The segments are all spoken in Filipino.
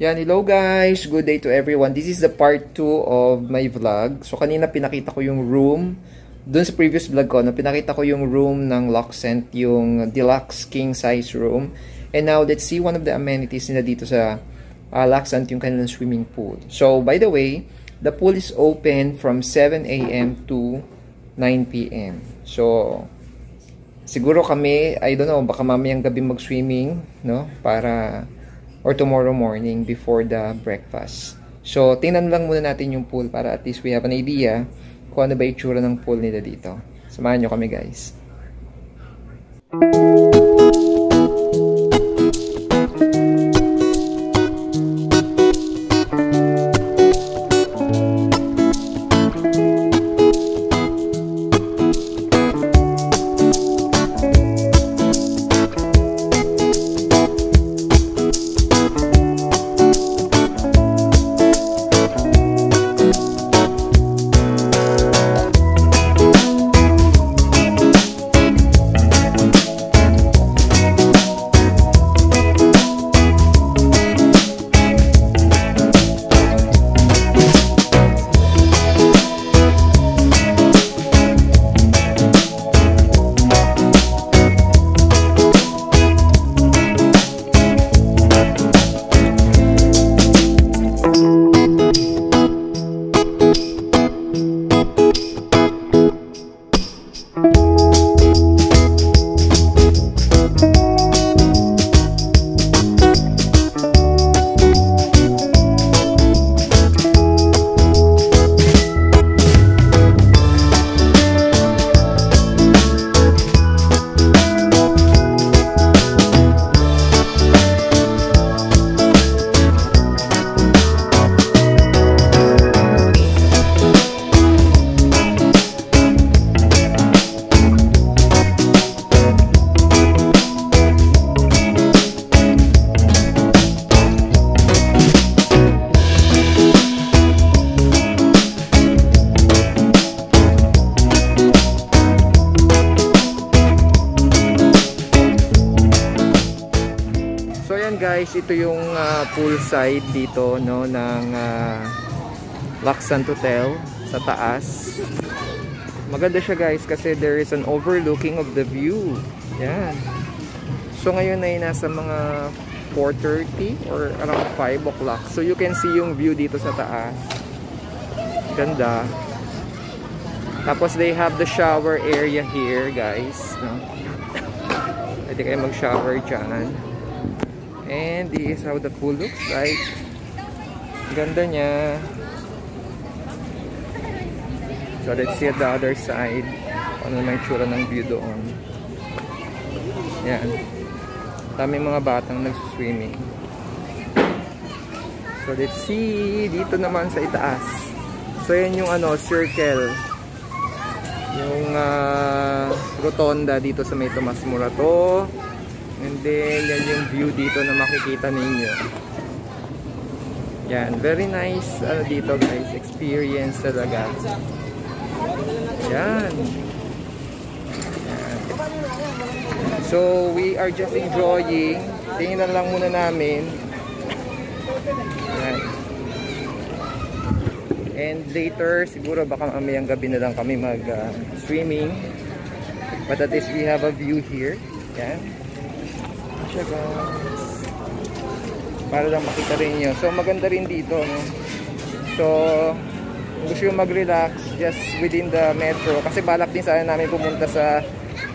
Yan, hello guys! Good day to everyone. This is the part 2 of my vlog. So, kanina pinakita ko yung room. Doon sa previous vlog ko, pinakita ko yung room ng Luxent, yung deluxe king size room. And now, let's see one of the amenities nila dito sa Luxent, yung kanilang swimming pool. So, by the way, the pool is open from 7 a.m. to 9 p.m. So, siguro kami, I don't know, baka mamayang gabi mag-swimming, no? Or tomorrow morning before the breakfast. So, tingnan lang muna natin yung pool para at least we have an idea kung ano ba yung itsura ng pool nila dito. Samahan nyo kami guys. Guys, ito yung poolside dito no ng Luxent Hotel sa taas. Maganda siya guys kasi there is an overlooking of the view. Yan. So ngayon ay nasa mga 4:30 or around 5 o'clock. So you can see yung view dito sa taas. Ganda. Tapos they have the shower area here guys. No? Pwede kayo mag-shower dyan. And this is how the pool looks like. Ganda niya. So let's see at the other side. Ano naman yung tsura ng view doon. Yan. Daming mga batang nag-swimming. So let's see. Dito naman sa itaas. So yan yung circle. Yung rotonda dito sa may Tomas Morato. And then, yan yung view dito na makikita ninyo. Yan, very nice dito guys, experience talaga. Yan. Yan. So, we are just enjoying. Tingnan lang muna namin. Yan. And later, siguro baka mamayang gabi na lang kami mag-swimming. But at least we have a view here. Yan. Siya guys, para lang makita rin nyo. So maganda rin dito no? So kung gusto yung mag-relax just within the metro, kasi balak din sana namin pumunta sa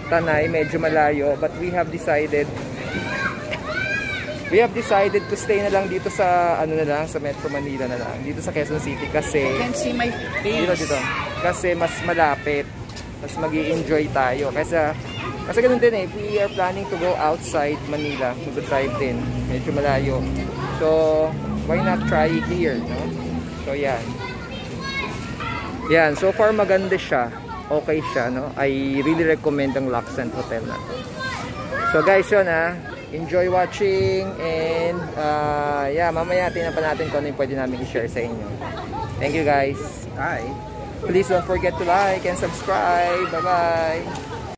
Tanay, medyo malayo, but we have decided to stay na lang dito sa sa Metro Manila na lang, dito sa Quezon City kasi you can see my face. Dito kasi mas malapit, mas magi-enjoy tayo kasi ganun din if we are planning to go outside Manila, mag-drive din, medyo malayo. So, why not try here, no? So, yan. Yan, so far maganda siya. Okay siya, no? I really recommend ang Luxent Hotel na to. So, guys, yun enjoy watching and yeah, mamaya tingnan pa natin kung ano yung pwede namin i-share sa inyo. Thank you, guys. Bye. Please don't forget to like and subscribe. Bye-bye.